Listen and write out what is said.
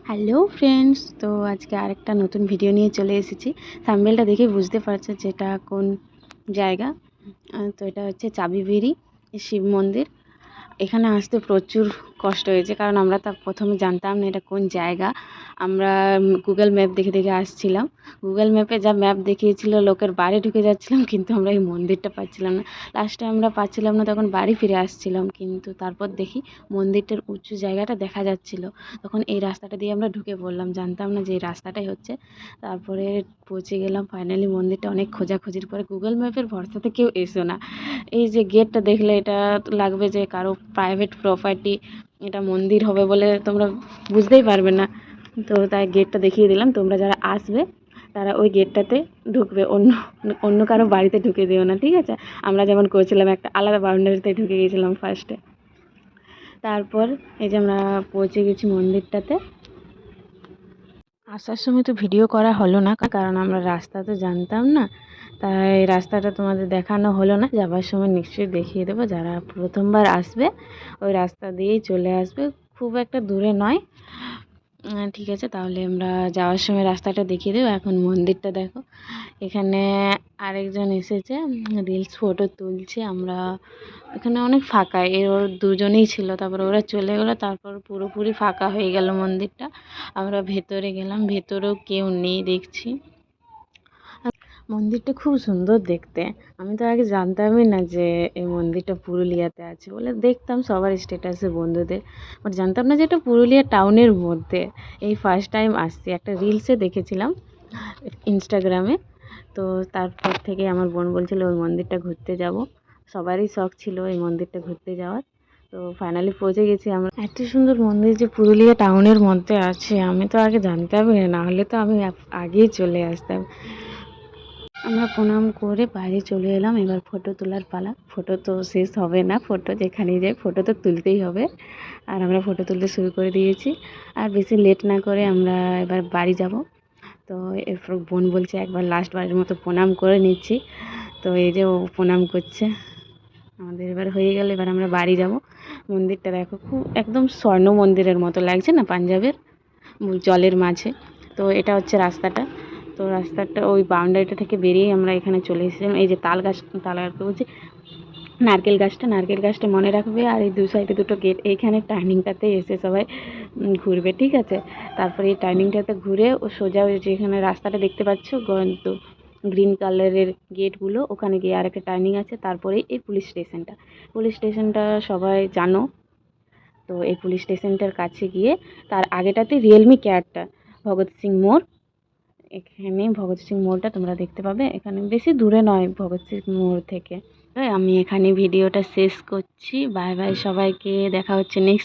Hello friends, তো আজকে আরেকটা নতুন ভিডিও নিয়ে চলে এসেছি। থাম্বনেলটা দেখে বুঝতে পারছো যেটা কোন জায়গা। তো এটা হচ্ছে চাবিবেরি শিব মন্দির। এখানে আসতে প্রচুর কষ্ট হয়েছে, কারণ আমরা তা প্রথমে জানতাম না এটা কোন জায়গা। আমরা গুগল ম্যাপ দেখে দেখে আসছিলাম। গুগল ম্যাপে যা ম্যাপ দেখিয়েছিল লোকের বাড়ি ঢুকে যাচ্ছিলাম, কিন্তু আমরা এই মন্দিরটা পাচ্ছিলাম না। লাস্টে আমরা পাচ্ছিলাম না, তখন বাড়ি ফিরে আসছিলাম, কিন্তু তারপর দেখি মন্দিরটার উঁচু জায়গাটা দেখা যাচ্ছিল। তখন এই রাস্তাটা দিয়ে আমরা ঢুকে পড়লাম, জানতাম না যে এই রাস্তাটাই হচ্ছে। তারপরে পৌঁছে গেলাম ফাইনালি মন্দিরটা। অনেক খোঁজাখুঁজির পরে, গুগল ম্যাপের ভরসাতে কেউ এসো না। এই যে গেটটা দেখলে এটা লাগবে যে কারো প্রাইভেট প্রপার্টি, এটা মন্দির হবে বলে তোমরা বুঝতেই পারবে না। তো তাই গেটটা দেখিয়ে দিলাম, তোমরা যারা আসবে তারা ওই গেটটাতে ঢুকবে, অন্য অন্য কারো বাড়িতে ঢুকে দিও না, ঠিক আছে? আমরা যেমন করেছিলাম, একটা আলাদা বাউন্ডারিতে ঢুকে গিয়েছিলাম ফার্স্টে। তারপর এই যে আমরা পৌঁছে গেছি মন্দিরটাতে। আসার সময় তো ভিডিও করা হলো না, কারণ আমরা রাস্তা তো জানতাম না, তাই রাস্তাটা তোমাদের দেখানো হলো না। যাবার সময় নিশ্চয়ই দেখিয়ে দেবো, যারা প্রথমবার আসবে ওই রাস্তা দিয়েই চলে আসবে, খুব একটা দূরে নয়। ঠিক আছে, তাহলে আমরা যাওয়ার সময় রাস্তাটা দেখিয়ে দেবো। এখন মন্দিরটা দেখো, এখানে আরেকজন এসেছে, রিলস ফটো তুলছে। আমরা এখানে অনেক ফাঁকা, ওর দুজনেই ছিল, তারপর ওরা চলে গেলো, তারপর পুরোপুরি ফাঁকা হয়ে গেল মন্দিরটা। আমরা ভেতরে গেলাম, ভেতরেও কেউ নেই দেখছি। মন্দিরটা খুব সুন্দর দেখতে। আমি তো আগে জানতামই না যে এই মন্দিরটা পুরুলিয়াতে আছে, বলে দেখতাম সবার স্ট্যাটাসে বন্ধুদের, বাট জানতাম না যে এটা পুরুলিয়া টাউনের মধ্যে। এই ফার্স্ট টাইম আসছি, একটা রিলসে দেখেছিলাম ইনস্টাগ্রামে। তো তারপর থেকে আমার বোন বলছিল ওই মন্দিরটা ঘুরতে যাব। সবারই শখ ছিল এই মন্দিরটা ঘুরতে যাওয়ার। তো ফাইনালি পৌঁছে গেছি আমরা। এত সুন্দর মন্দির যে পুরুলিয়া টাউনের মধ্যে আছে, আমি তো আগে জানতামই না, হলে তো আমি আগেই চলে আসতাম। আমরা প্রণাম করে বাইরে চলে এলাম। এবার ফটো তোলার পালা। ফটো তো শেষ হবে না, ফটো যেখানেই যাই ফটো তো তুলতেই হবে। আর আমরা ফটো তুলতে শুরু করে দিয়েছি। আর বেশি লেট না করে আমরা এবার বাড়ি যাব। তো এরপর বোন বলছে একবার লাস্ট বারের মতো প্রণাম করে নিচ্ছি। তো এই যে ও প্রণাম করছে। আমাদের এবার হয়ে গেল, এবার আমরা বাড়ি যাব। মন্দিরটা দেখো, খুব একদম স্বর্ণ মন্দিরের মতো লাগছে না, পাঞ্জাবের জলের মাঝে। তো এটা হচ্ছে রাস্তাটা। তো রাস্তাটা ওই বাউন্ডারিটা থেকে বেরিয়ে আমরা এখানে চলে এসেছিলাম। এই যে তাল গাছটা বলছি, নারকেল গাছটা মনে রাখবে। আর এই দু সাইডে দুটো গেট, এইখানে টার্নিংটাতে এসে সবাই ঘুরবে, ঠিক আছে? তারপরে এই টার্নিংটাতে ঘুরে ও সোজা ওই যেখানে রাস্তাটা দেখতে পাচ্ছ, তো গ্রিন কালারের গেটগুলো, ওখানে গিয়ে আর একটা টার্নিং আছে। তারপরে এই পুলিশ স্টেশনটা সবাই জানো। তো এই পুলিশ স্টেশনটার কাছে গিয়ে তার আগেটাতে রিয়েলমি কেয়ারটা, ভগৎ সিং মোড়। এখানে ভগৎ সিং মোড়টা তোমরা দেখতে পাবে, এখানে বেশি দূরে নয় ভগৎ সিং মোড় থেকে। আমি এখানে ভিডিওটা শেষ করছি। বাই বাই সবাইকে, দেখা হচ্ছে নেক্সট